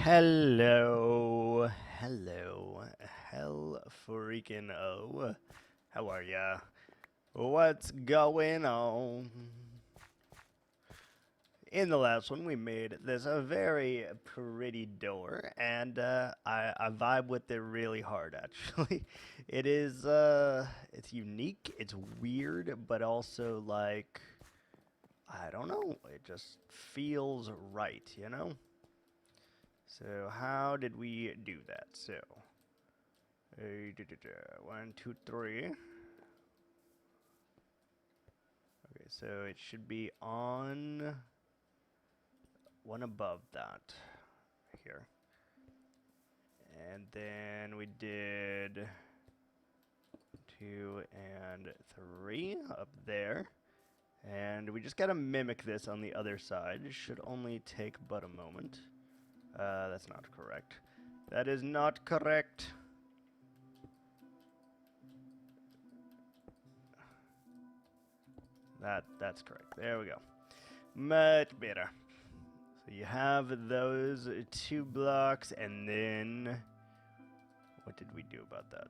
Hello, hello, hell freaking oh. How are ya? What's going on? In the last one, we made this a very pretty door, and I vibe with it really hard. Actually, it is it's unique, it's weird, but also like I don't know, it just feels right, you know. So how did we do that? So, 1, 2, 3. Okay, so it should be on one above that here. And then we did 2 and 3 up there. And we just gotta mimic this on the other side. It should only take but a moment. That's not correct. That is not correct. That's correct. There we go. Much better. So you have those 2 blocks, and then what did we do about that?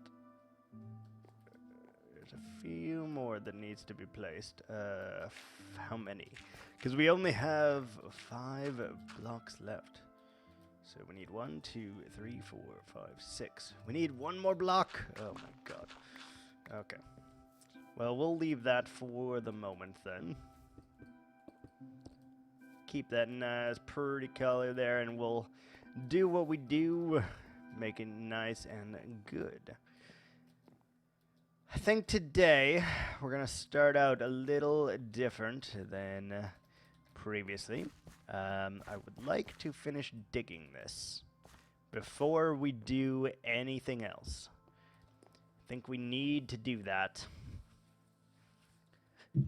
There's a few more that needs to be placed. How many? Because we only have 5 blocks left. So we need 1, 2, 3, 4, 5, 6. We need 1 more block. Oh my god. Okay. Well, we'll leave that for the moment then. Keep that nice, pretty color there, and we'll do what we do. Make it nice and good. I think today we're going to start out a little different than previously. I would like to finish digging this before we do anything else. I think we need to do that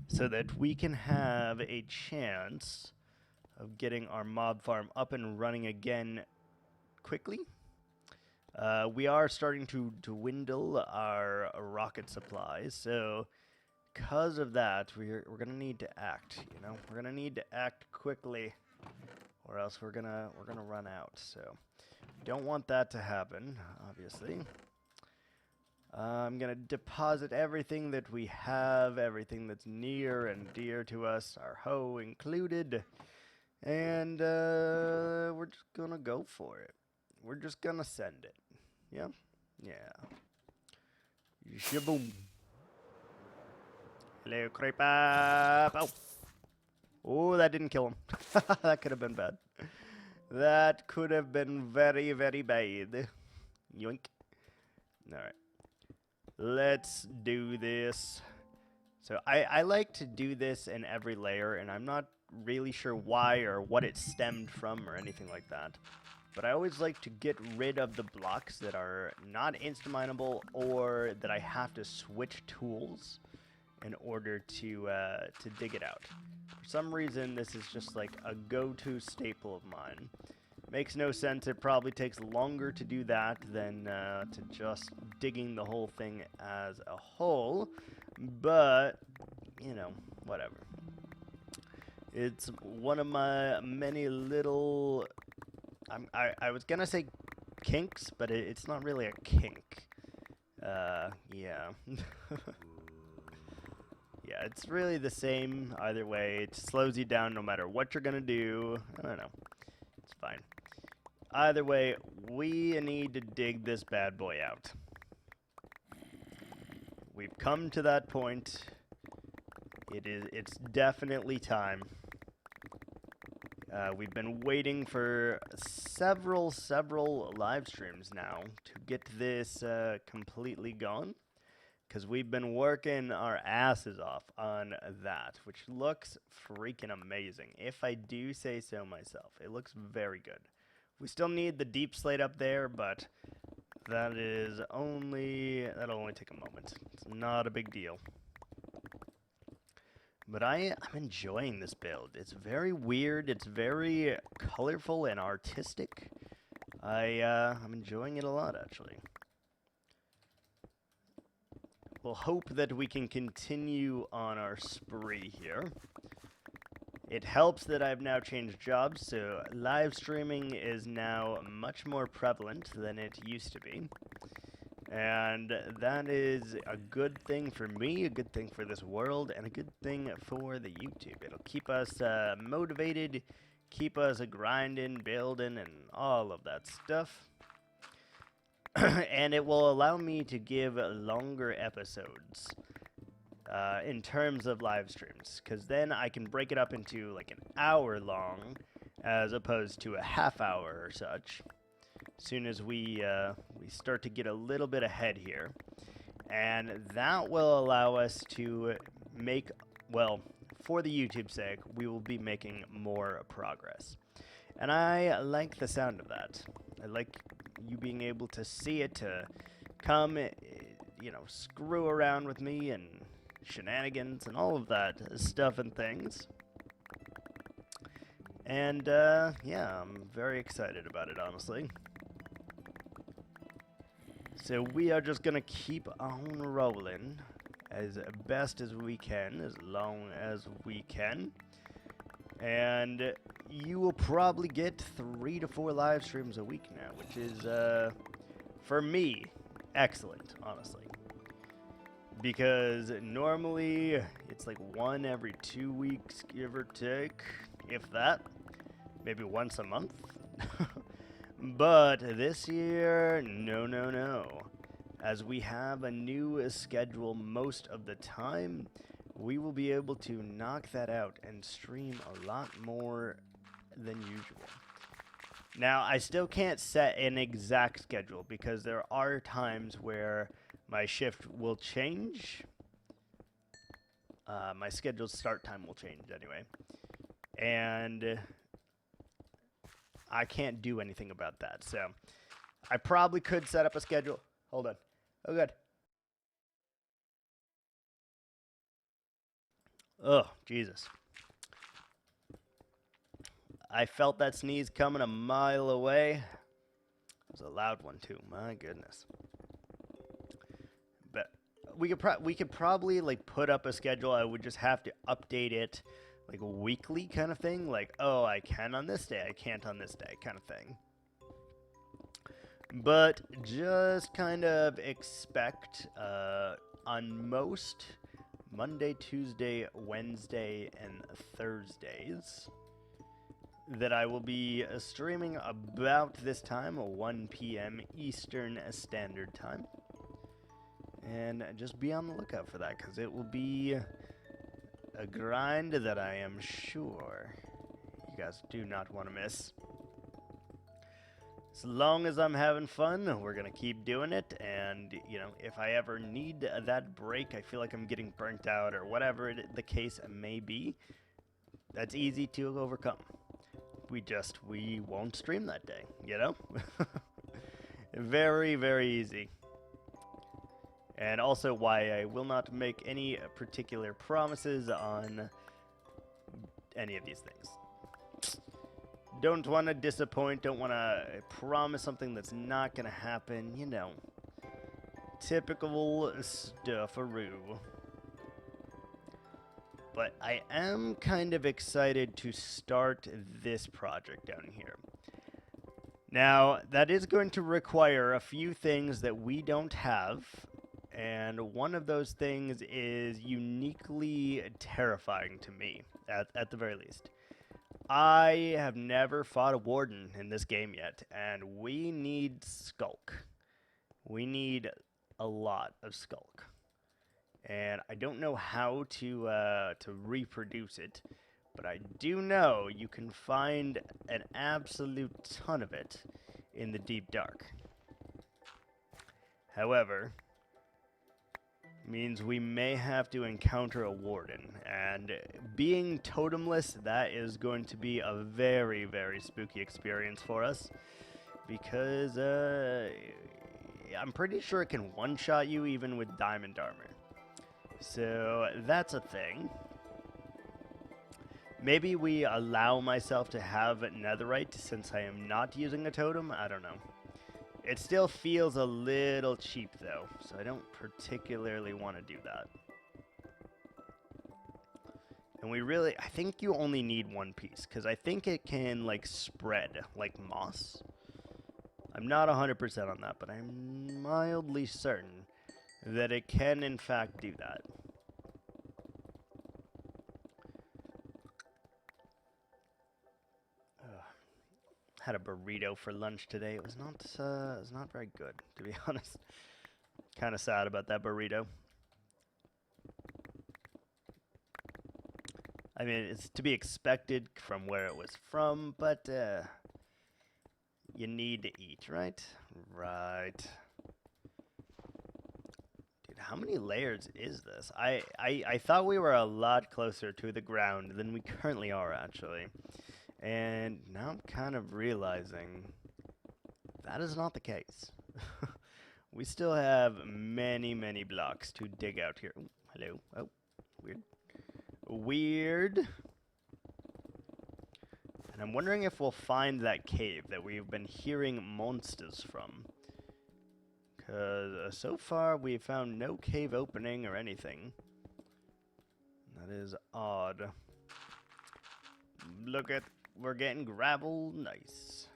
so that we can have a chance of getting our mob farm up and running again quickly. We are starting to dwindle our rocket supplies, so because of that, we're gonna need to act. You know, we're gonna need to act quickly, or else we're gonna run out. So, don't want that to happen, obviously. I'm gonna deposit everything that we have, everything that's near and dear to us, our hoe included, and we're just gonna go for it. We're just gonna send it. Yeah? Yeah. Shaboom. Hello, creep up. Oh. Oh, that didn't kill him. That could have been bad. That could have been very, very bad. Yoink. Alright. Let's do this. So I like to do this in every layer, and I'm not really sure why or what it stemmed from or anything like that. But I always like to get rid of the blocks that are not insta-mineable or that I have to switch tools in order to dig it out. For some reason, this is just like a go-to staple of mine. Makes no sense. It probably takes longer to do that than to just digging the whole thing as a whole. But, you know, whatever. It's one of my many little... I was gonna say kinks, but it's not really a kink. Yeah. Yeah, it's really the same either way. It slows you down no matter what you're gonna do. I don't know. It's fine. Either way, we need to dig this bad boy out. We've come to that point. It's definitely time. We've been waiting for several live streams now to get this completely gone, because we've been working our asses off on that, which looks freaking amazing, if I do say so myself. It looks very good. We still need the deep slate up there, but that'll only take a moment. It's not a big deal. But I'm enjoying this build. It's very weird. It's very colorful and artistic. I'm enjoying it a lot, actually. We'll hope that we can continue on our spree here. It helps that I've now changed jobs, so live streaming is now much more prevalent than it used to be. And that is a good thing for me, a good thing for this world, and a good thing for the YouTube. It'll keep us motivated, keep us grinding, building, and all of that stuff. And it will allow me to give longer episodes in terms of live streams, because then I can break it up into like an hour long as opposed to a half hour or such. As soon as we start to get a little bit ahead here, and that will allow us to make, well, for the YouTube sake, we will be making more progress. And I like the sound of that. I like you being able to see it, to come, you know, screw around with me and shenanigans and all of that stuff and things. And yeah, I'm very excited about it, honestly. So we are just gonna keep on rolling as best as we can, as long as we can. And you will probably get 3 to 4 live streams a week now, which is, for me, excellent, honestly. Because normally it's like 1 every 2 weeks, give or take, if that. Maybe once a month. But this year, no. As we have a new schedule most of the time, we will be able to knock that out and stream a lot more than usual. Now, I still can't set an exact schedule because there are times where my shift will change. My scheduled start time will change anyway. And I can't do anything about that. So I probably could set up a schedule. Hold on. Oh, good. Oh, Jesus. I felt that sneeze coming a mile away. It was a loud one, too. My goodness. But we could probably, like, put up a schedule. I would just have to update it, like, weekly kind of thing. Like, oh, I can on this day, I can't on this day kind of thing. But just kind of expect on most Monday, Tuesday, Wednesday, and Thursdays that I will be streaming about this time, 1 p.m. Eastern Standard Time. And just be on the lookout for that, because it will be a grind that I am sure you guys do not want to miss. As long as I'm having fun, we're going to keep doing it, and, you know, if I ever need that break, I feel like I'm getting burnt out, or whatever the case may be, that's easy to overcome. We won't stream that day, you know? Very, very easy. And also why I will not make any particular promises on any of these things. Don't want to disappoint, don't want to promise something that's not going to happen, you know. Typical stuffaroo. But I am kind of excited to start this project down here. Now, that is going to require a few things that we don't have, and one of those things is uniquely terrifying to me, at the very least. I have never fought a warden in this game yet, and we need skulk. We need a lot of skulk. And I don't know how to reproduce it, but I do know you can find an absolute ton of it in the deep dark. However, means we may have to encounter a warden, and being totemless, that is going to be a very, very spooky experience for us, because I'm pretty sure it can one-shot you even with diamond armor. So that's a thing. Maybe we allow myself to have netherite since I am not using a totem. I don't know. It still feels a little cheap though, so I don't particularly want to do that. And I think you only need one piece, because I think it can, like, spread, like moss. I'm not 100% on that, but I'm mildly certain that it can, in fact, do that. Had a burrito for lunch today. It was not very good, to be honest. Kind of sad about that burrito. I mean, it's to be expected from where it was from, but you need to eat, right? Right. Dude, how many layers is this? I thought we were a lot closer to the ground than we currently are, actually. And now I'm kind of realizing that is not the case. We still have many, many blocks to dig out here. Ooh, hello. Oh, weird. Weird. And I'm wondering if we'll find that cave that we've been hearing monsters from. Because so far we've found no cave opening or anything. That is odd. Look at, we're getting gravel. Nice.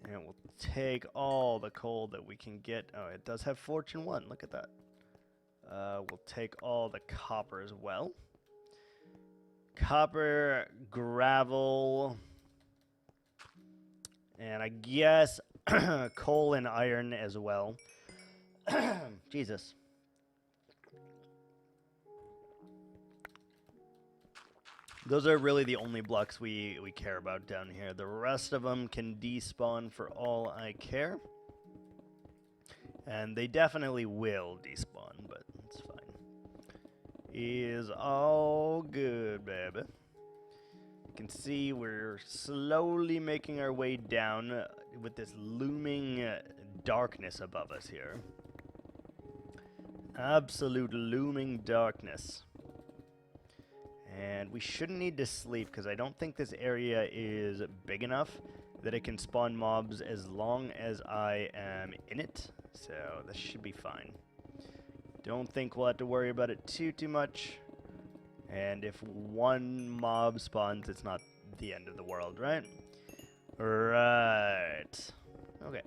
And we'll take all the coal that we can get. Oh, it does have Fortune 1. Look at that. We'll take all the copper as well. Copper, gravel, and I guess coal and iron as well. Jesus. Those are really the only blocks we care about down here. The rest of them can despawn for all I care. And they definitely will despawn, but it's fine. Is all good, baby. You can see we're slowly making our way down with this looming darkness above us here. Absolute looming darkness. And we shouldn't need to sleep because I don't think this area is big enough that it can spawn mobs as long as I am in it. So this should be fine. Don't think we'll have to worry about it too much. And if one mob spawns, it's not the end of the world, right? Right. Okay.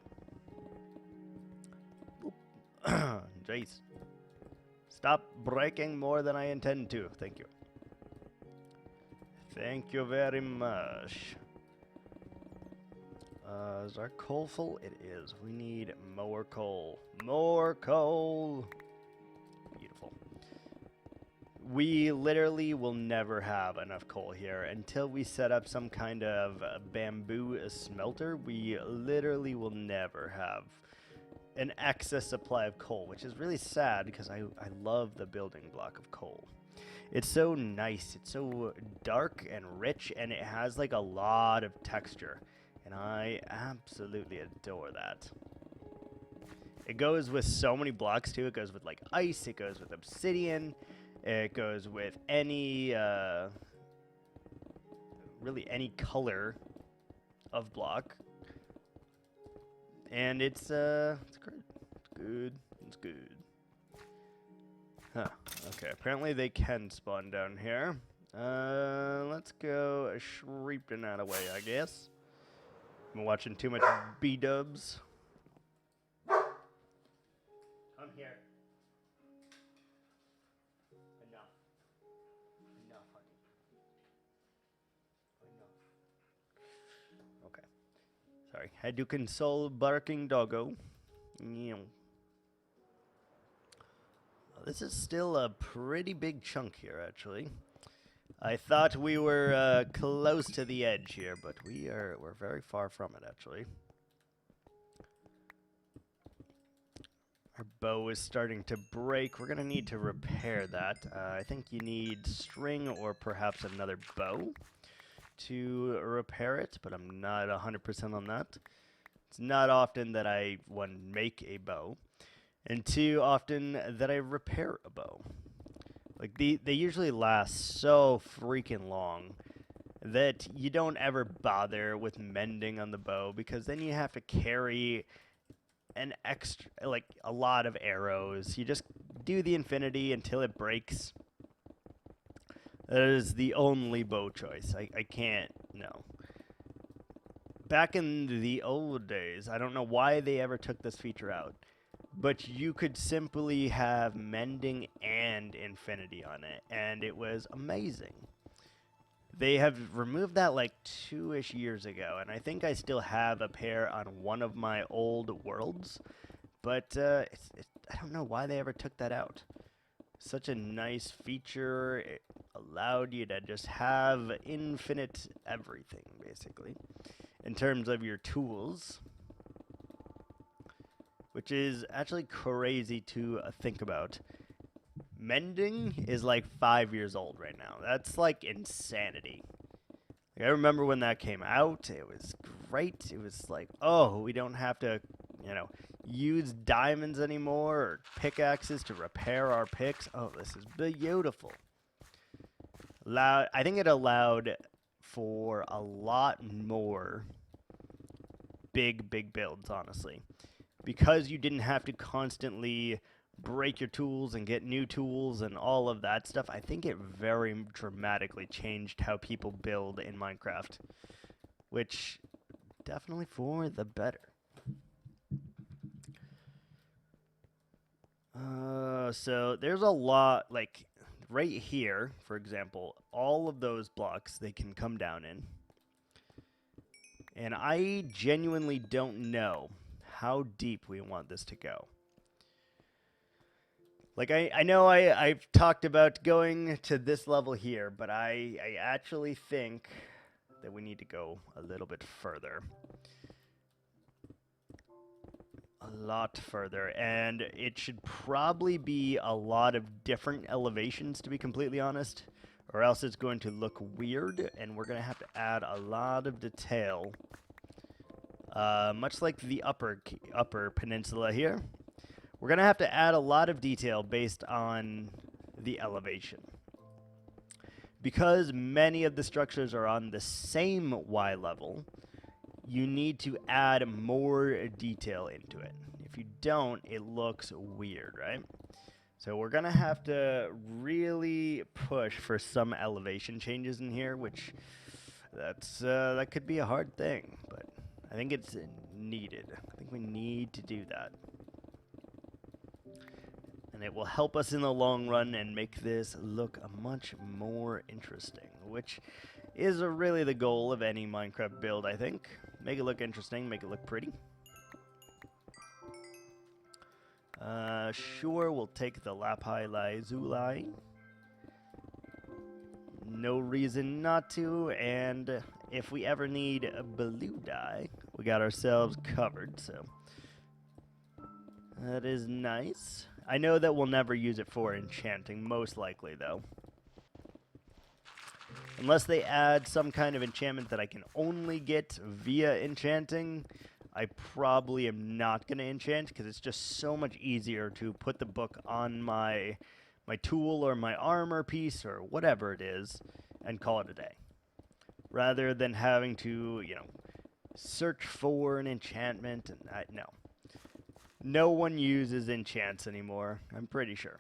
Jeez. Stop breaking more than I intend to. Thank you. Thank you very much. Is our coal full? It is. We need more coal. More coal! Beautiful. We literally will never have enough coal here until we set up some kind of bamboo smelter. We literally will never have an excess supply of coal, which is really sad because I love the building block of coal. It's so nice. It's so dark and rich, and it has like a lot of texture. And I absolutely adore that. It goes with so many blocks too. It goes with like ice. It goes with obsidian. It goes with any, really any color of block. And it's great. It's good. It's good. Huh. Okay, apparently they can spawn down here. Let's go shreeping that away, I guess. I'm watching too much B-dubs. Come here. Enough. Enough, honey. Enough. Okay. Sorry. Had to console barking doggo. This is still a pretty big chunk here, actually. I thought we were close to the edge here, but we're very far from it, actually. Our bow is starting to break. We're going to need to repair that. I think you need string or perhaps another bow to repair it, but I'm not 100% on that. It's not often that I, one, make a bow, and two, often that I repair a bow. Like, they usually last so freaking long that you don't ever bother with mending on the bow, because then you have to carry an extra, like, a lot of arrows. You just do the infinity until it breaks. That is the only bow choice. I can't, no. Back in the old days, I don't know why they ever took this feature out, but you could simply have mending and infinity on it, and it was amazing. They have removed that like 2-ish years ago, and I think I still have a pair on one of my old worlds, but I don't know why they ever took that out. Such a nice feature. It allowed you to just have infinite everything, basically, in terms of your tools, which is actually crazy to think about. Mending is like 5 years old right now. That's like insanity. Like, I remember when that came out, it was great. It was like, oh, we don't have to, use diamonds anymore or pickaxes to repair our picks. Oh, this is beautiful. I think it allowed for a lot more big builds, honestly. Because you didn't have to constantly break your tools and get new tools and all of that stuff, I think it very dramatically changed how people build in Minecraft, which definitely for the better. So there's a lot, like right here, for example, all of those blocks they can come down in. And I genuinely don't know how deep we want this to go. Like, I know I've talked about going to this level here, but I actually think that we need to go a little bit further. A lot further, and it should probably be a lot of different elevations, to be completely honest, or else it's going to look weird, and we're going to have to add a lot of detail, much like the upper peninsula here. We're going to have to add a lot of detail based on the elevation. Because many of the structures are on the same Y level, you need to add more detail into it. If you don't, it looks weird, right? So we're going to have to really push for some elevation changes in here, which that could be a hard thing, but I think it's needed. I think we need to do that. And it will help us in the long run and make this look much more interesting, which is really the goal of any Minecraft build, I think. Make it look interesting, make it look pretty. Sure, we'll take the Lapis Lazuli. No reason not to, and if we ever need a blue dye, we got ourselves covered, so that is nice. I know that we'll never use it for enchanting, most likely, though. Unless they add some kind of enchantment that I can only get via enchanting, I probably am not going to enchant, because it's just so much easier to put the book on my tool or my armor piece or whatever it is and call it a day. Rather than having to, search for an enchantment. And no. No one uses enchants anymore, I'm pretty sure.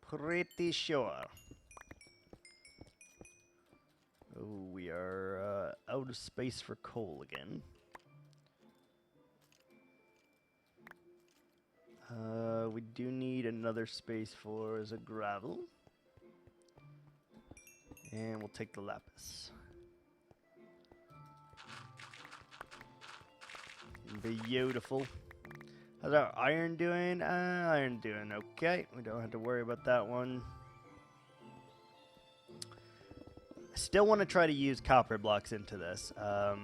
Pretty sure. Oh, we are out of space for coal again. We do need another space for the gravel. And we'll take the lapis. Beautiful. How's our iron doing? Iron doing okay. We don't have to worry about that one. I still want to try to use copper blocks into this. I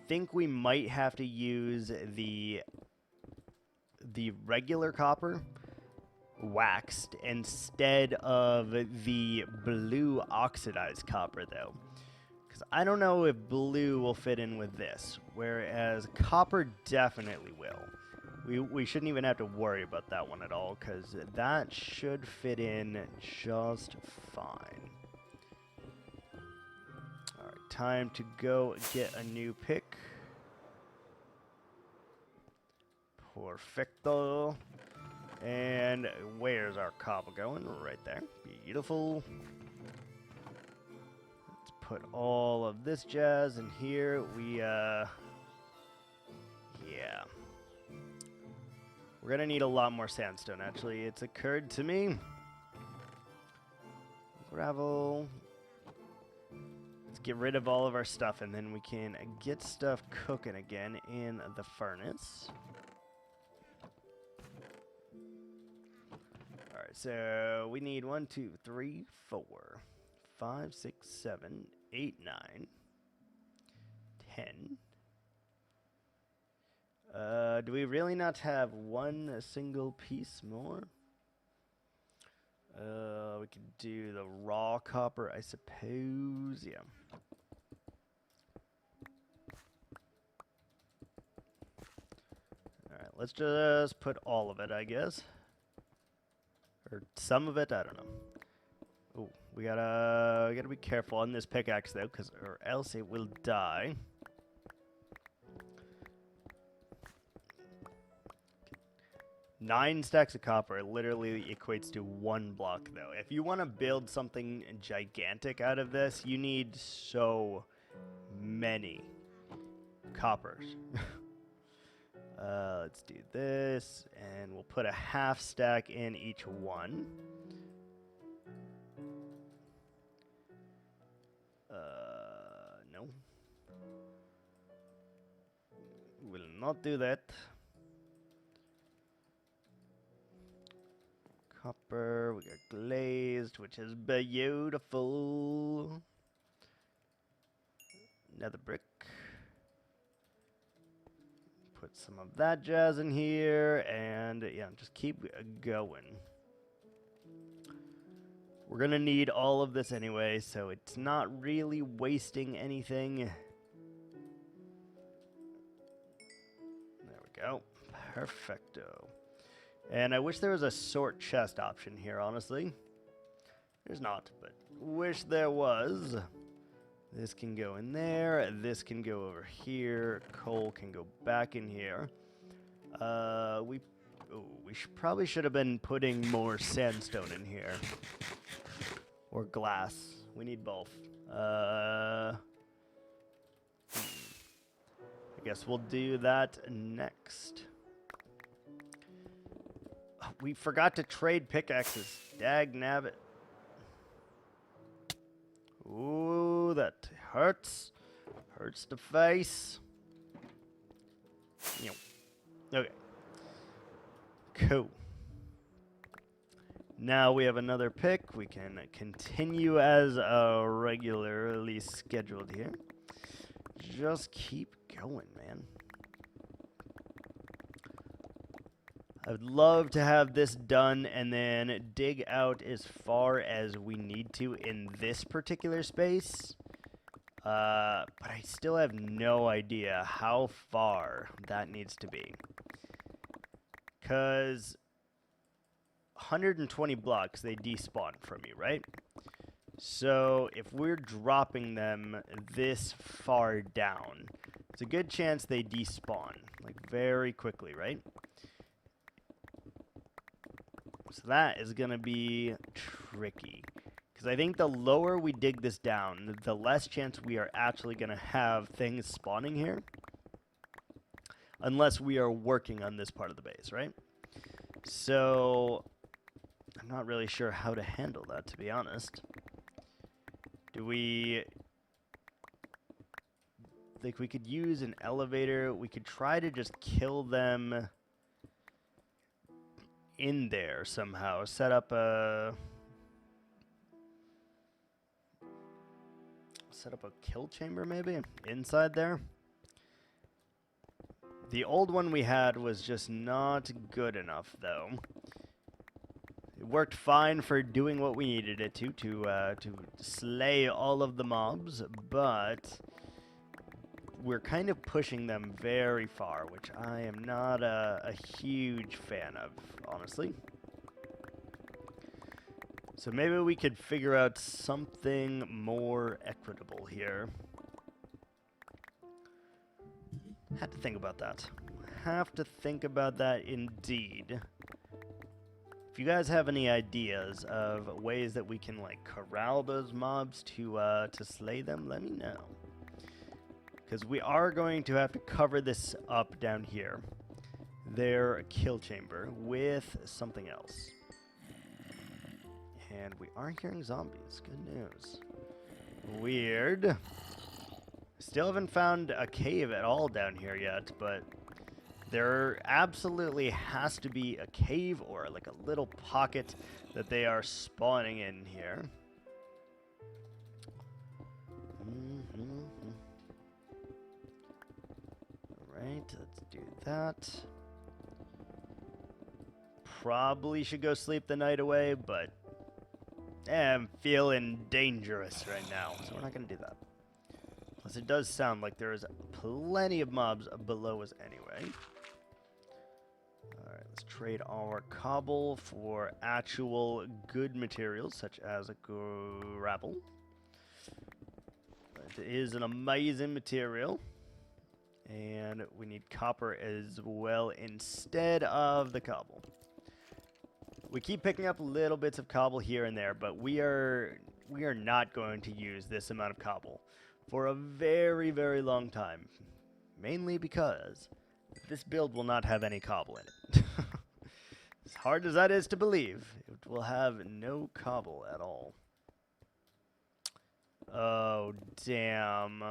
think we might have to use the regular copper waxed instead of the blue oxidized copper, though. Because I don't know if blue will fit in with this, whereas copper definitely will. We shouldn't even have to worry about that one at all, because that should fit in just fine. Alright, time to go get a new pick. Perfecto. And where's our cobble going? Right there. Beautiful. Let's put all of this jazz in here. Yeah. We're gonna need a lot more sandstone, actually. It's occurred to me. Gravel. Let's get rid of all of our stuff, and then we can get stuff cooking again in the furnace. Alright, so we need 1, 2, 3, 4, 5, 6, 7, 8, 9, 10. Do we really not have one single piece more? We could do the raw copper, I suppose. Yeah. Alright, let's just put all of it, I guess. Or some of it, I don't know. Oh, we gotta be careful on this pickaxe though, or else it will die. 9 stacks of copper literally equates to 1 block, though. If you want to build something gigantic out of this, you need so many coppers. Let's do this, and we'll put a half stack in each one. No. Will not do that. Copper, we got glazed, which is beautiful. Nether brick. Put some of that jazz in here, and yeah, just keep going. We're gonna need all of this anyway, so it's not really wasting anything. There we go. Perfecto. And I wish there was a sort chest option here, honestly. There's not, but wish there was. This can go in there. This can go over here. Coal can go back in here. We probably should have been putting more sandstone in here. Or glass. We need both. I guess we'll do that next. We forgot to trade pickaxes. Dag nabbit. Ooh, that hurts. Hurts the face. Okay. Cool. Now we have another pick. We can continue as regularly scheduled here. Just keep going, man. I would love to have this done and then dig out as far as we need to in this particular space. But I still have no idea how far that needs to be. Because 120 blocks, they despawn from you, right? So if we're dropping them this far down, it's a good chance they despawn, like very quickly, right? So that is going to be tricky. Because I think the lower we dig this down, the less chance we are actually going to have things spawning here. Unless we are working on this part of the base, right? So I'm not really sure how to handle that, to be honest. Do we think we could use an elevator? We could try to just kill them in there somehow. Set up a kill chamber maybe inside there. The old one we had was just not good enough though. It worked fine for doing what we needed it to slay all of the mobs, but we're kind of pushing them very far, which I am not a huge fan of, honestly. So maybe we could figure out something more equitable here. Have to think about that. Have to think about that indeed. If you guys have any ideas of ways that we can like corral those mobs to slay them, let me know. Because we are going to have to cover this up down here, their kill chamber, with something else. And we are hearing zombies. Good news. Weird. Still haven't found a cave at all down here yet, but there absolutely has to be a cave or like a little pocket that they are spawning in here. Alright, let's do that. Probably should go sleep the night away, but I'm feeling dangerous right now, so we're not going to do that. Plus, it does sound like there is plenty of mobs below us anyway. Alright, let's trade our cobble for actual good materials, such as a gravel. It is an amazing material. And we need copper as well instead of the cobble. We keep picking up little bits of cobble here and there, but we are not going to use this amount of cobble for a very, very long time. Mainly because this build will not have any cobble in it. As hard as that is to believe, it will have no cobble at all. Oh, damn.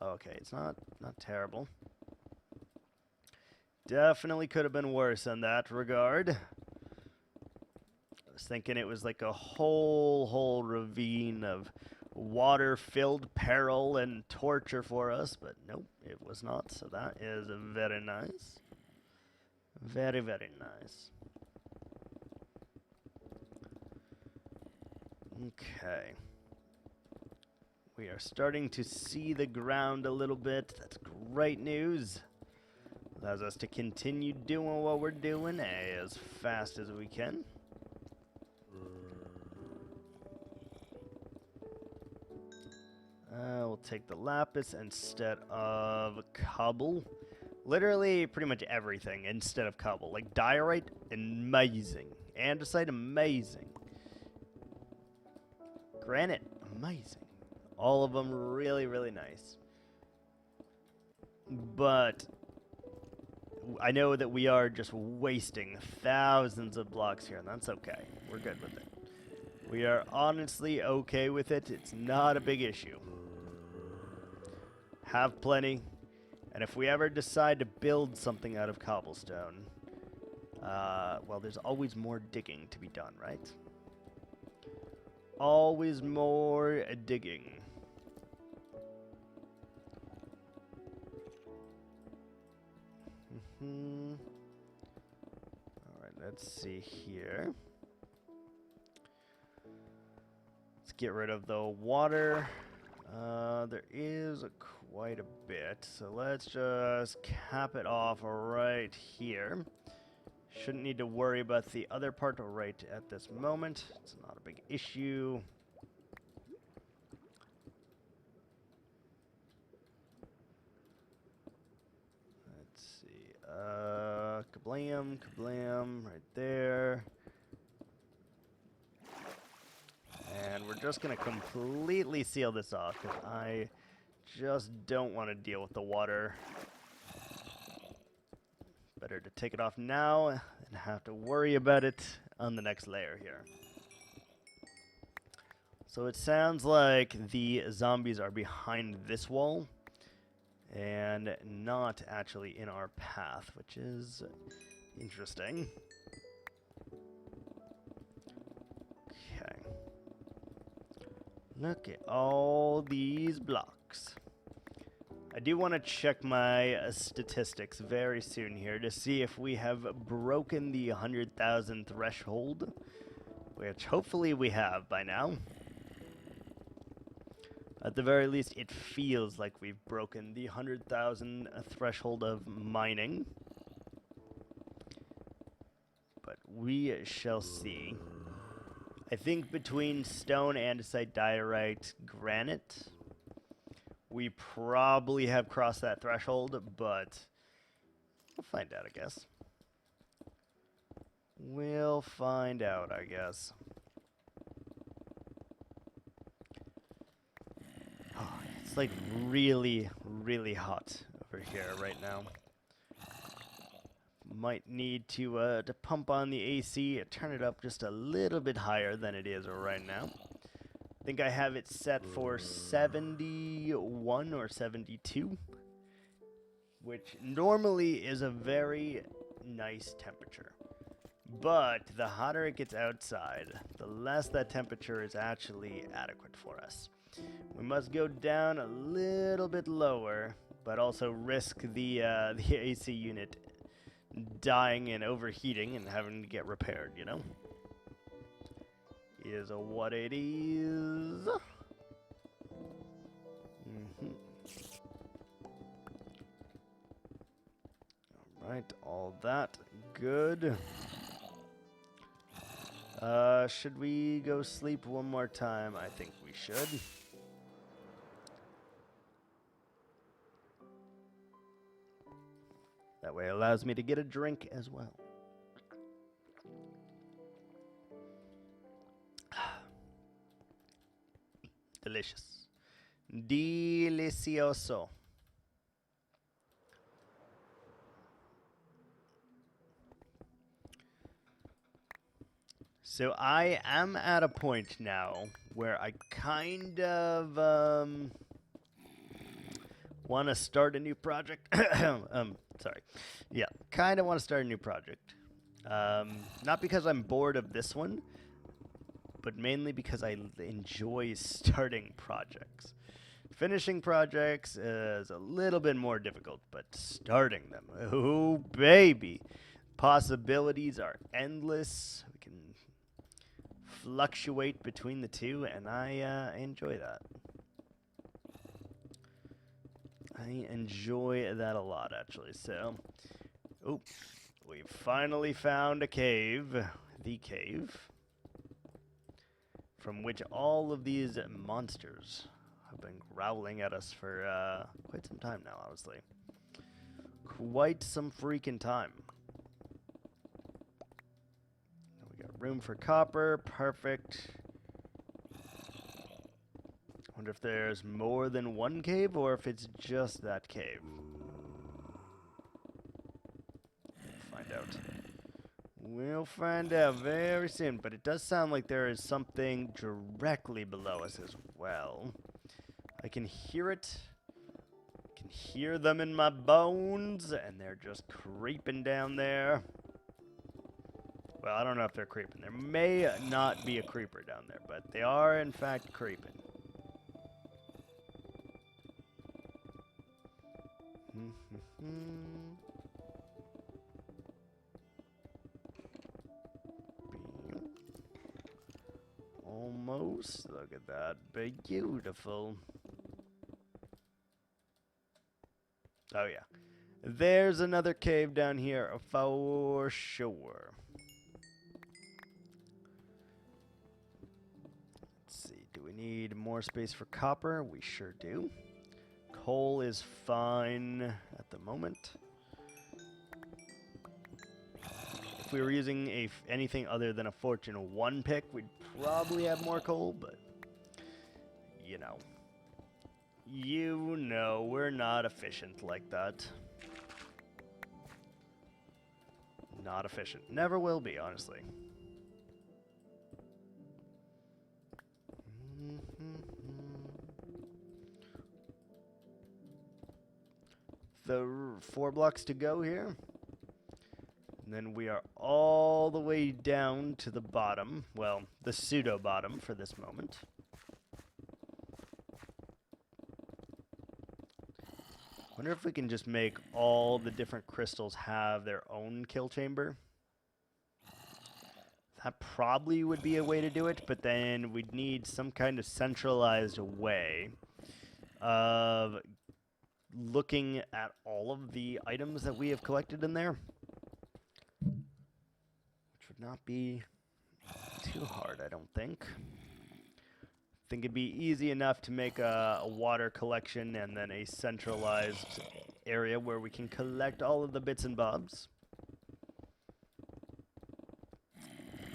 Okay, it's not terrible. Definitely could have been worse in that regard. I was thinking it was like a whole ravine of water-filled peril and torture for us, but nope, it was not. So that is very nice. Very, very nice. Okay. We are starting to see the ground a little bit. That's great news. Allows us to continue doing what we're doing as fast as we can. We'll take the lapis instead of cobble. Literally pretty much everything instead of cobble. Like diorite, amazing. Andesite, amazing. Granite, amazing. All of them really, really nice. But I know that we are just wasting thousands of blocks here, and that's okay. We're good with it. We are honestly okay with it. It's not a big issue. Have plenty. And if we ever decide to build something out of cobblestone, well, there's always more digging to be done, right? Always more digging. Alright, let's see here. Let's get rid of the water. There is quite a bit, so let's just cap it off right here. Shouldn't need to worry about the other part right at this moment. It's not a big issue. Kablam, kablam, right there. And we're just going to completely seal this off, because I just don't want to deal with the water. Better to take it off now and have to worry about it on the next layer here. So it sounds like the zombies are behind this wall and not actually in our path, which is interesting. Okay. Look at all these blocks. I do want to check my statistics very soon here to see if we have broken the 100,000 threshold, which hopefully we have by now. At the very least, it feels like we've broken the 100,000 threshold of mining. But we shall see. I think between stone, andesite, diorite, granite, we probably have crossed that threshold, but we'll find out, I guess. We'll find out, I guess. Oh, it's like really, really hot over here right now. Might need to pump on the AC, turn it up just a little bit higher than it is right now. I think I have it set for 71 or 72, which normally is a very nice temperature. But the hotter it gets outside, the less that temperature is actually adequate for us. We must go down a little bit lower, but also risk the AC unit dying and overheating and having to get repaired, you know? Is what it is. Alright, all that good. Should we go sleep one more time? I think we should. That way it allows me to get a drink as well. Delicious. Delicioso. So I am at a point now where I kind of want to start a new project. Sorry. Yeah, kind of want to start a new project. Not because I'm bored of this one, but mainly because I enjoy starting projects. Finishing projects is a little bit more difficult, but starting them, oh baby. Possibilities are endless. We can fluctuate between the two, and I enjoy that. I enjoy that a lot, actually. So, oh, we finally found a cave, the cave, from which all of these monsters have been growling at us for quite some time now, honestly. Quite some freaking time. We got room for copper, perfect. Wonder if there's more than one cave or if it's just that cave. Find out. We'll find out very soon, but it does sound like there is something directly below us as well. I can hear it. I can hear them in my bones, and they're just creeping down there. Well, I don't know if they're creeping. There may not be a creeper down there, but they are, in fact, creeping. Almost. Look at that. Beautiful. Oh, yeah. There's another cave down here for sure. Let's see. Do we need more space for copper? We sure do. Coal is fine at the moment. If we were using anything other than a Fortune 1 pick, we'd probably have more coal, but you know. You know, we're not efficient like that. Not efficient. Never will be, honestly. The 4 blocks to go here. And then we are all the way down to the bottom. Well, the pseudo bottom for this moment. Wonder if we can just make all the different crystals have their own kill chamber. That probably would be a way to do it, but then we'd need some kind of centralized way of looking at all of the items that we have collected in there. Which would not be too hard, I don't think. I think it'd be easy enough to make a water collection and then a centralized area where we can collect all of the bits and bobs.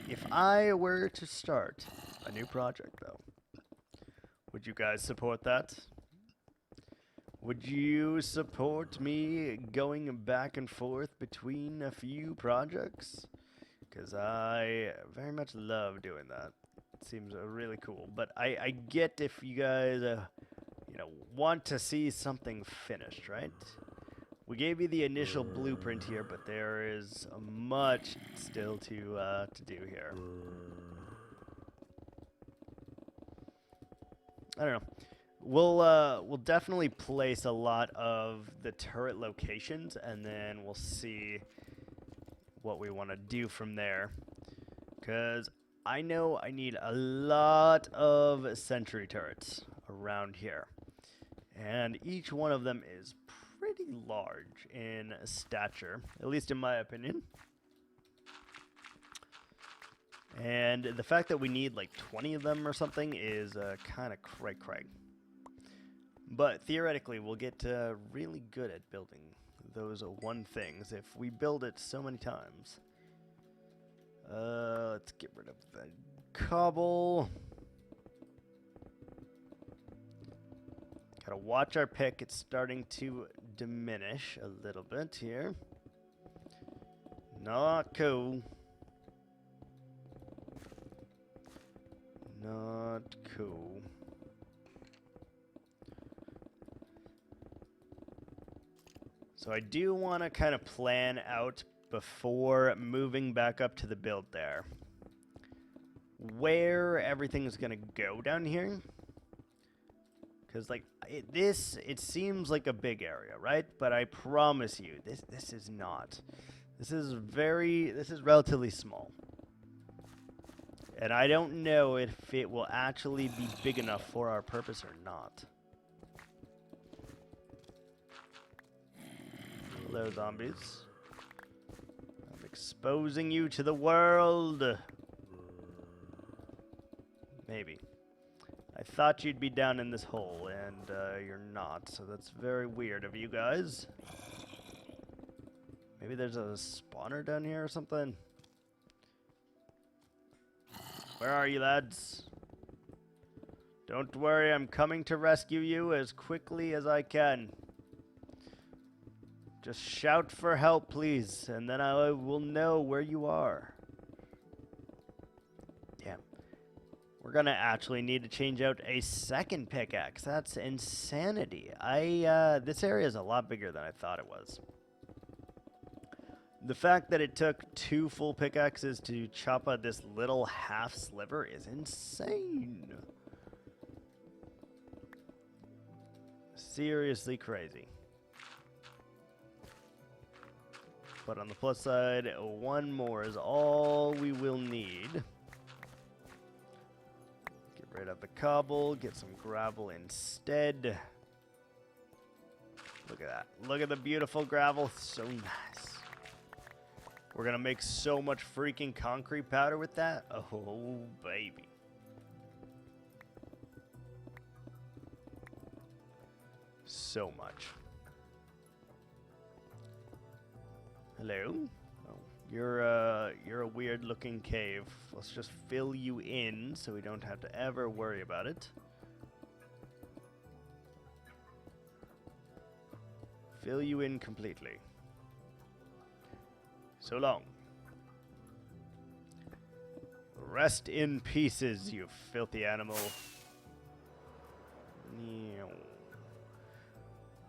If I were to start a new project, though, would you guys support that? Would you support me going back and forth between a few projects? Because I very much love doing that. It seems really cool. But I get if you guys, want to see something finished, right? We gave you the initial blueprint here, but there is much still to do here. I don't know. We'll definitely place a lot of the turret locations, and then we'll see what we want to do from there. Because I know I need a lot of sentry turrets around here. And each one of them is pretty large in stature, at least in my opinion. And the fact that we need like 20 of them or something is kind of cray-cray. But theoretically, we'll get really good at building those one things if we build it so many times. Let's get rid of the cobble. Gotta watch our pick. It's starting to diminish a little bit here. Not cool. Not cool. So I do want to kind of plan out before moving back up to the build there where everything's going to go down here. Because, like, it seems like a big area, right? But I promise you, this is not. This is relatively small. And I don't know if it will actually be big enough for our purpose or not. Hello, zombies. I'm exposing you to the world. Maybe. I thought you'd be down in this hole, and you're not, so that's very weird of you guys. Maybe there's a spawner down here or something? Where are you, lads? Don't worry, I'm coming to rescue you as quickly as I can. Just shout for help, please, and then I will know where you are. Damn. We're gonna actually need to change out a second pickaxe. That's insanity. This area is a lot bigger than I thought it was. The fact that it took 2 full pickaxes to chop out this little half sliver is insane. Seriously crazy. But on the plus side, 1 more is all we will need. Get rid of the cobble, get some gravel instead. Look at that. Look at the beautiful gravel. So nice. We're going to make so much freaking concrete powder with that. Oh, baby. So much. Hello? Oh, you're a weird-looking cave. Let's just fill you in so we don't have to ever worry about it. Fill you in completely. So long. Rest in pieces, you filthy animal.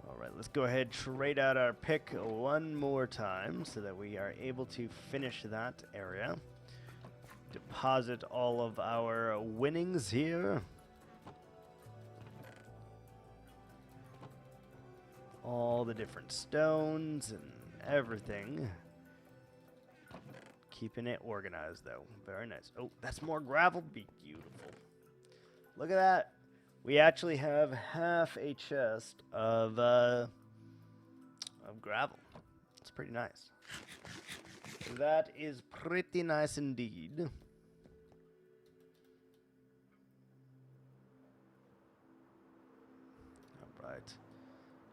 Alright, let's go ahead, trade out our pick 1 more time so that we are able to finish that area. Deposit all of our winnings here. All the different stones and everything. Keeping it organized, though. Very nice. Oh, that's more gravel. Beautiful. Look at that. We actually have half a chest of gravel. It's pretty nice. That is pretty nice indeed. All right.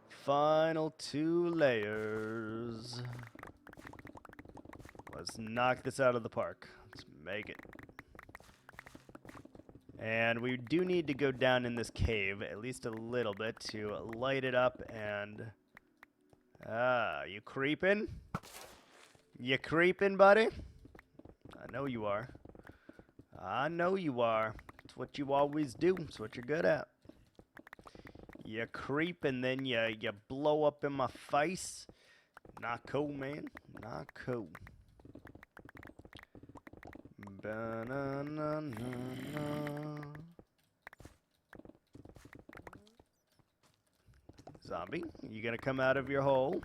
Final 2 layers. Let's knock this out of the park. Let's Make it. And we do need to go down in this cave at least a little bit to light it up and... you creeping? You creeping, buddy? I know you are. I know you are. It's what you always do. It's what you're good at. You creep and then you blow up in my face. Not cool, man. Not cool. Ba-na-na-na-na. Zombie, you gonna come out of your hole?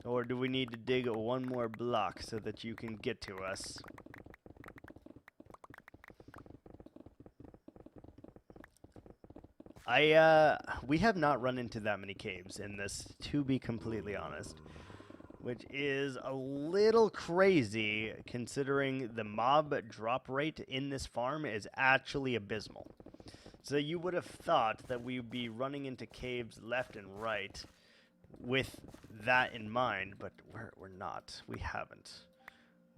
Or do we need to dig one more block so that you can get to us? We have not run into that many caves in this, to be completely honest. Which is a little crazy considering the mob drop rate in this farm is actually abysmal. So you would have thought that we would be running into caves left and right with that in mind, but we're not. We haven't.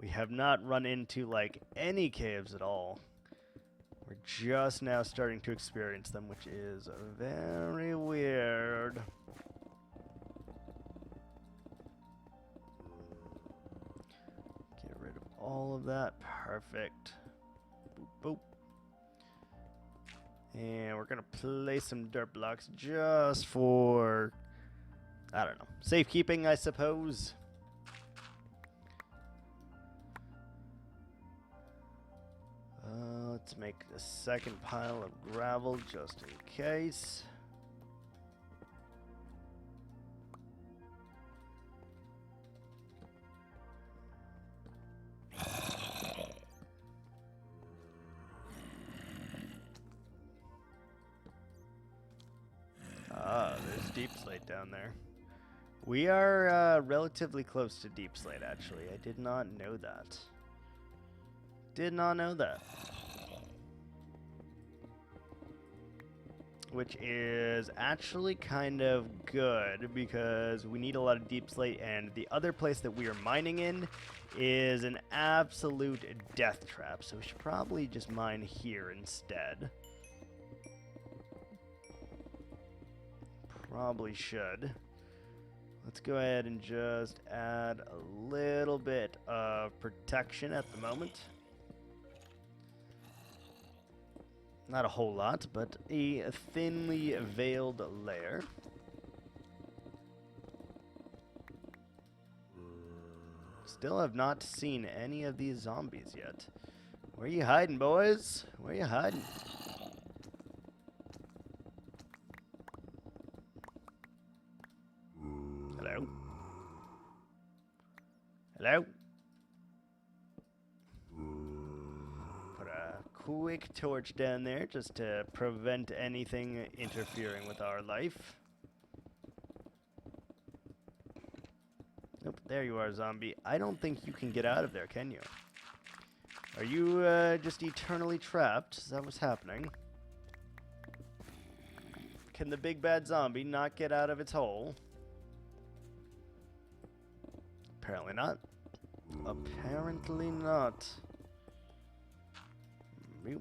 We have not run into like any caves at all. We're just now starting to experience them, which is very weird. Get rid of all of that. Perfect. Boop, boop. And we're going to place some dirt blocks just for, I don't know, safekeeping, I suppose. Let's make a second pile of gravel just in case. There's deep slate down there. We are relatively close to deep slate, actually. I did not know that. Did not know that. Which is actually kind of good because we need a lot of deep slate, and the other place that we are mining in is an absolute death trap, so we should probably just mine here instead. Probably should. Let's go ahead and just add a little bit of protection at the moment. Not a whole lot, but a thinly veiled layer. Still have not seen any of these zombies yet. Where you hiding, boys? Where you hiding? Hello? Hello? Put a quick torch down there just to prevent anything interfering with our life. Nope, there you are, zombie. I don't think you can get out of there, can you? Are you just eternally trapped? Is that what's happening? Can the big bad zombie not get out of its hole? Apparently not. Apparently not. Meow.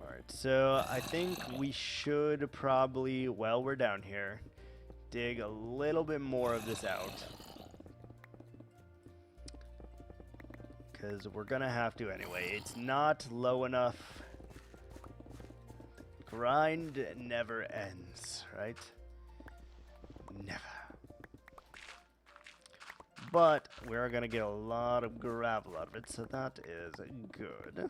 Alright, so I think we should probably, while we're down here, dig a little bit more of this out. Because we're gonna have to anyway. It's not low enough. Grind never ends, right? Never. But we're going to get a lot of gravel out of it, so that is good.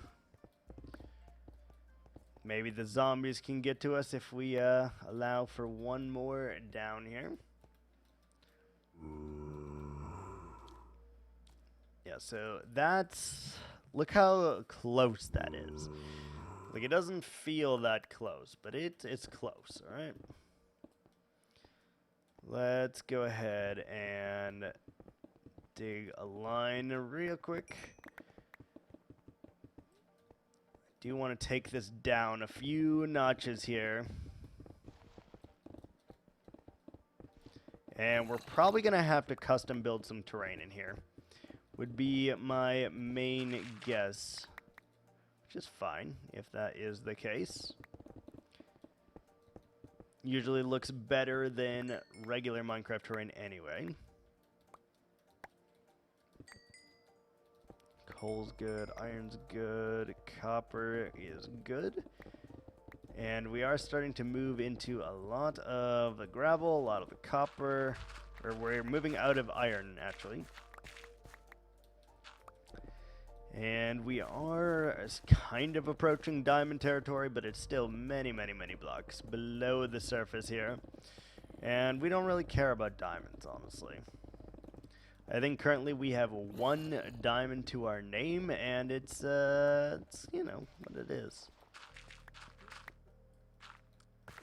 Maybe the zombies can get to us if we allow for one more down here. Yeah, so that's... Look how close that is. Like, it doesn't feel that close, but it's close, alright? Let's go ahead and dig a line real quick. I do want to take this down a few notches here. And we're probably going to have to custom build some terrain in here. Would be my main guess. Which is fine, if that is the case. Usually looks better than regular Minecraft terrain anyway. Coal's good, iron's good, copper is good. And we are starting to move into a lot of the gravel, a lot of the copper, or we're moving out of iron, actually. And we are kind of approaching diamond territory, but it's still many, many, many blocks below the surface here. And we don't really care about diamonds, honestly. I think currently we have 1 diamond to our name, and it's you know, what it is.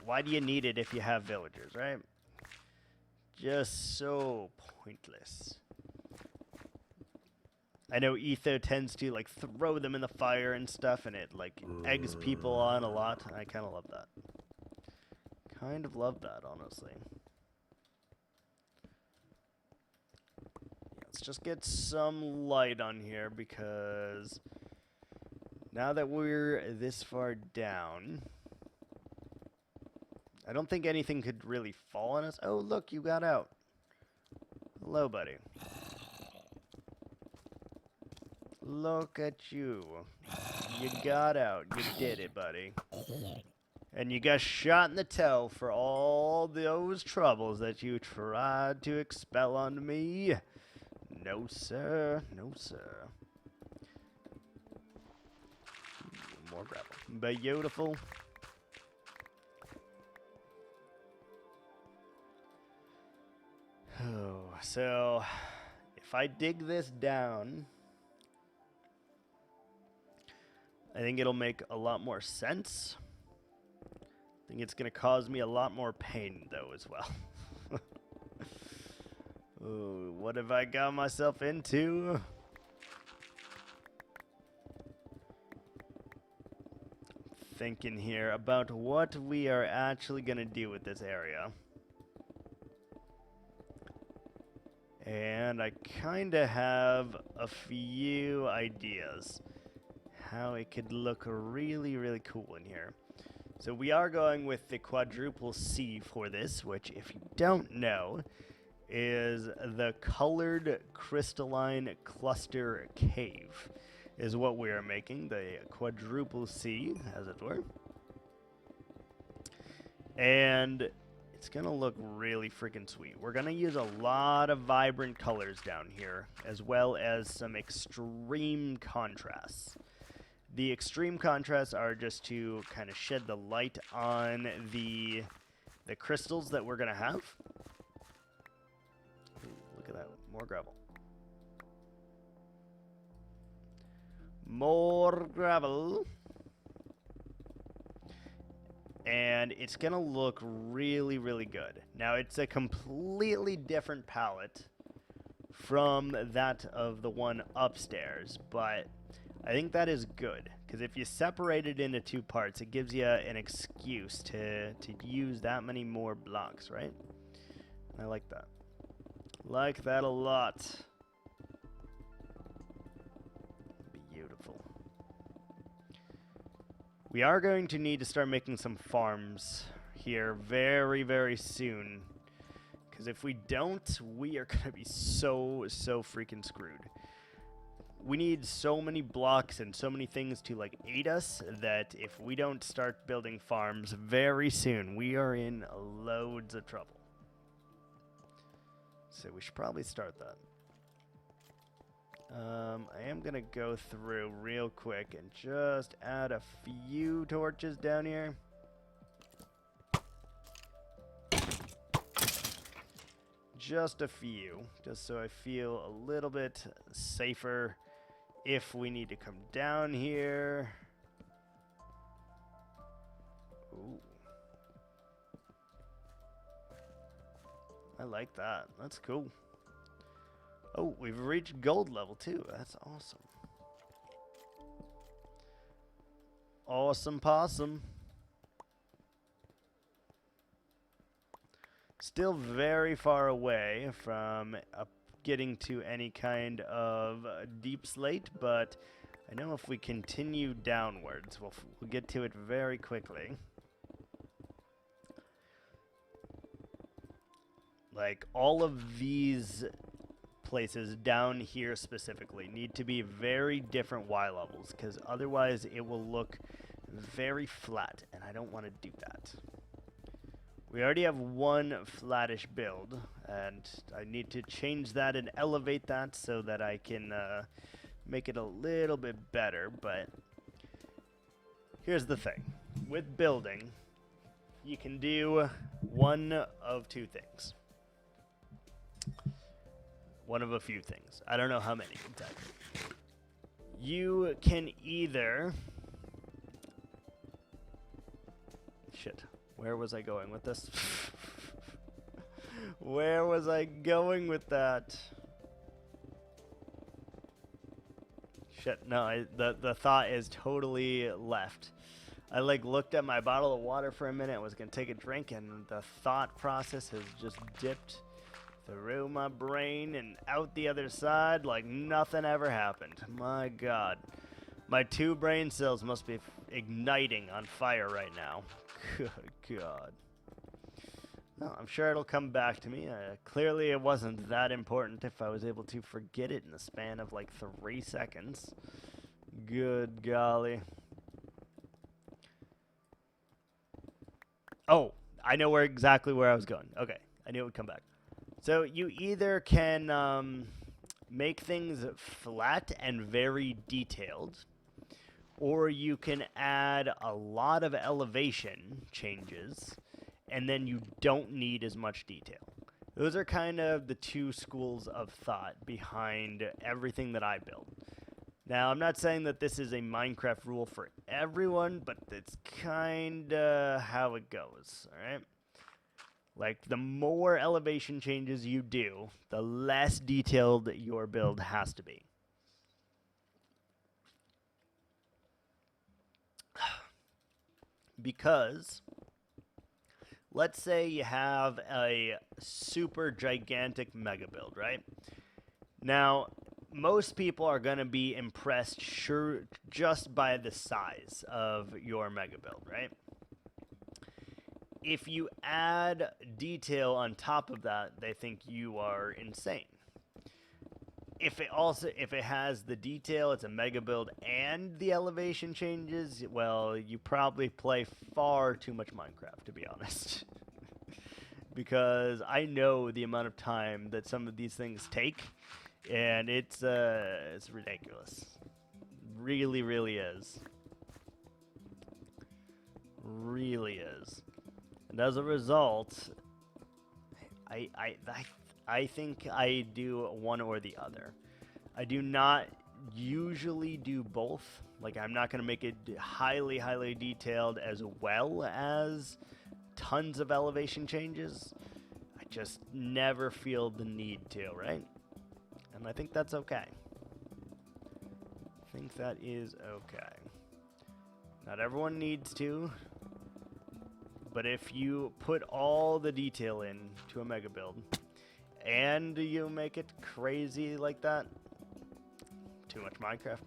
Why do you need it if you have villagers, right? Just so pointless. I know Etho tends to like throw them in the fire and stuff, and it like eggs people on a lot. I kind of love that. Kind of love that, honestly. Let's just get some light on here, because now that we're this far down, I don't think anything could really fall on us. Oh, look, you got out. Hello, buddy. Look at you. You got out. You did it, buddy. And you got shot in the toe for all those troubles that you tried to expel on me. No, sir. No, sir. More gravel. Beautiful. Oh, so if I dig this down, I think it'll make a lot more sense. I think it's going to cause me a lot more pain, though, as well. Oh, what have I got myself into? Thinking here about what we are actually going to do with this area. And I kind of have a few ideas how it could look really, really cool in here. So we are going with the quadruple C for this, which, if you don't know, is the colored crystalline cluster cave, is what we are making, the quadruple C, as it were. And it's going to look really freaking sweet. We're going to use a lot of vibrant colors down here, as well as some extreme contrasts. The extreme contrasts are just to kind of shed the light on the crystals that we're going to have. Ooh, look at that. More gravel. More gravel. And it's going to look really, really good. Now, it's a completely different palette from that of the one upstairs, but I think that is good, because if you separate it into 2 parts, it gives you an excuse to use that many more blocks, right? I like that. Like that a lot. Beautiful. We are going to need to start making some farms here very, very soon, because if we don't, we are going to be so freaking screwed. We need so many blocks and so many things to like aid us that if we don't start building farms very soon, we are in loads of trouble. So we should probably start that. I am going to go through real quick and just add a few torches down here. Just a few, just so I feel a little bit safer if we need to come down here. Ooh. I like that. That's cool. Oh, we've reached gold level too. That's awesome. Awesome possum. still very far away from getting to any kind of deep slate, but I know if we continue downwards, we'll get to it very quickly. Like, all of these places down here specifically need to be very different Y levels, because otherwise it will look very flat, and I don't want to do that. We already have one flattish build, and I need to change that and elevate that so that I can make it a little bit better. But here's the thing. With building, you can do one of two things. One of a few things. I don't know how many exactly. You can either... Shit. Where was I going with this? Where was I going with that? Shit, no, the thought is totally left. I like looked at my bottle of water for a minute, I was gonna take a drink, and the thought process has just dipped through my brain and out the other side like nothing ever happened. My God. My 2 brain cells must be igniting on fire right now. Good God. No, I'm sure it'll come back to me. Clearly it wasn't that important if I was able to forget it in the span of like 3 seconds. Good golly. Oh, I know exactly where I was going. Okay, I knew it would come back. So you either can make things flat and very detailed, or you can add a lot of elevation changes, and then you don't need as much detail. Those are kind of the 2 schools of thought behind everything that I build. Now, I'm not saying that this is a Minecraft rule for everyone, but it's kind of how it goes, alright? Like, the more elevation changes you do, the less detailed your build has to be. Because, let's say you have a super gigantic mega build, right? Now, most people are going to be impressed just by the size of your mega build, right? If you add detail on top of that, they think you are insane. If it has the detail, it's a mega build, and the elevation changes, well, you probably play far too much Minecraft, to be honest. Because I know the amount of time that some of these things take, and it's ridiculous. Really, really is. Really is. And as a result, I think I do one or the other. I do not usually do both. Like, I'm not going to make it highly, highly detailed as well as tons of elevation changes. I just never feel the need to, right? And I think that's okay. I think that is okay. Not everyone needs to. But if you put all the detail in to a mega build, and you make it crazy like that, too much Minecraft.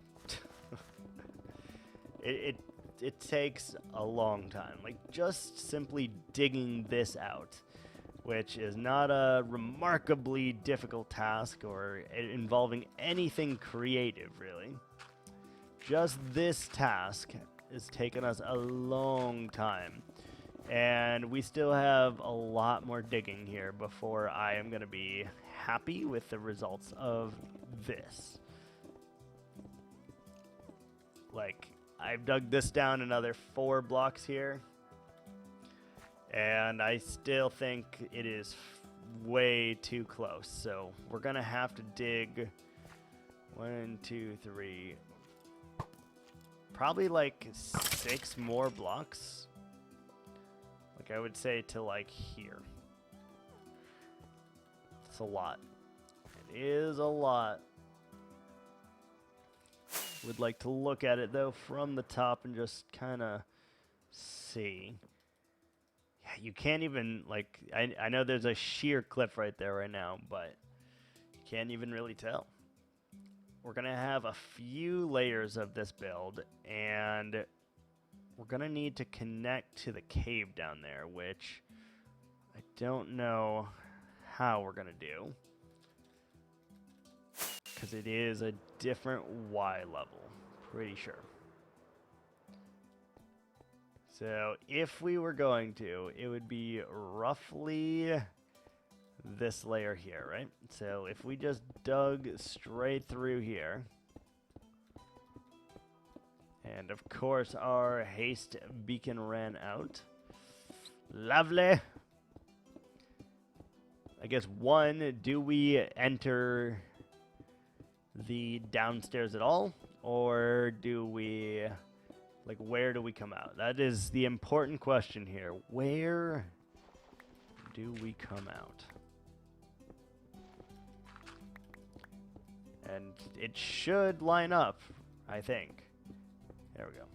It takes a long time. Like, just simply digging this out, which is not a remarkably difficult task or involving anything creative, really. Just this task has taken us a long time. And we still have a lot more digging here before I am going to be happy with the results of this. Like, I've dug this down another 4 blocks here. And I still think it is way too close. So we're going to have to dig 1, 2, 3, probably like 6 more blocks. Like, I would say to, like, here. It's a lot. It is a lot. Would like to look at it, though, from the top and just kind of see. Yeah, you can't even, like, I know there's a sheer cliff right there right now, but you can't even really tell. We're going to have a few layers of this build, and we're going to need to connect to the cave down there, which I don't know how we're going to do, because it is a different Y level, pretty sure. So if we were going to, it would be roughly this layer here, right? So if we just dug straight through here, and of course our haste beacon ran out. Lovely. I guess one, do we enter the downstairs at all? Or do we, like, where do we come out? That is the important question here. Where do we come out? And it should line up, I think. There we go.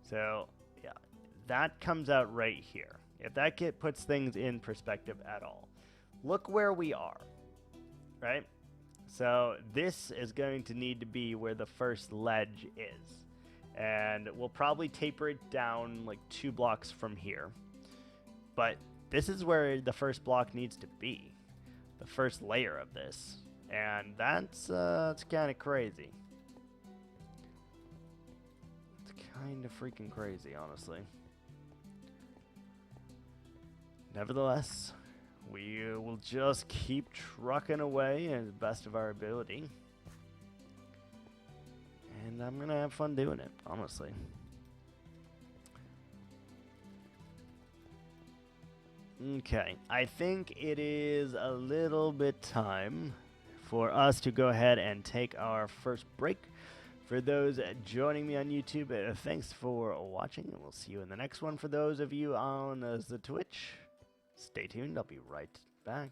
So, yeah, that comes out right here. If that puts things in perspective at all. Look where we are, right? So this is going to need to be where the first ledge is. And we'll probably taper it down like 2 blocks from here. But this is where the first block needs to be. The first layer of this. And that's kind of crazy. It's kind of freaking crazy, honestly. Nevertheless, we will just keep trucking away as best of our ability. And I'm going to have fun doing it, honestly. Okay, I think it is a little bit time for us to go ahead and take our first break. For those joining me on YouTube, thanks for watching, and we'll see you in the next one. For those of you on the Twitch, stay tuned. I'll be right back.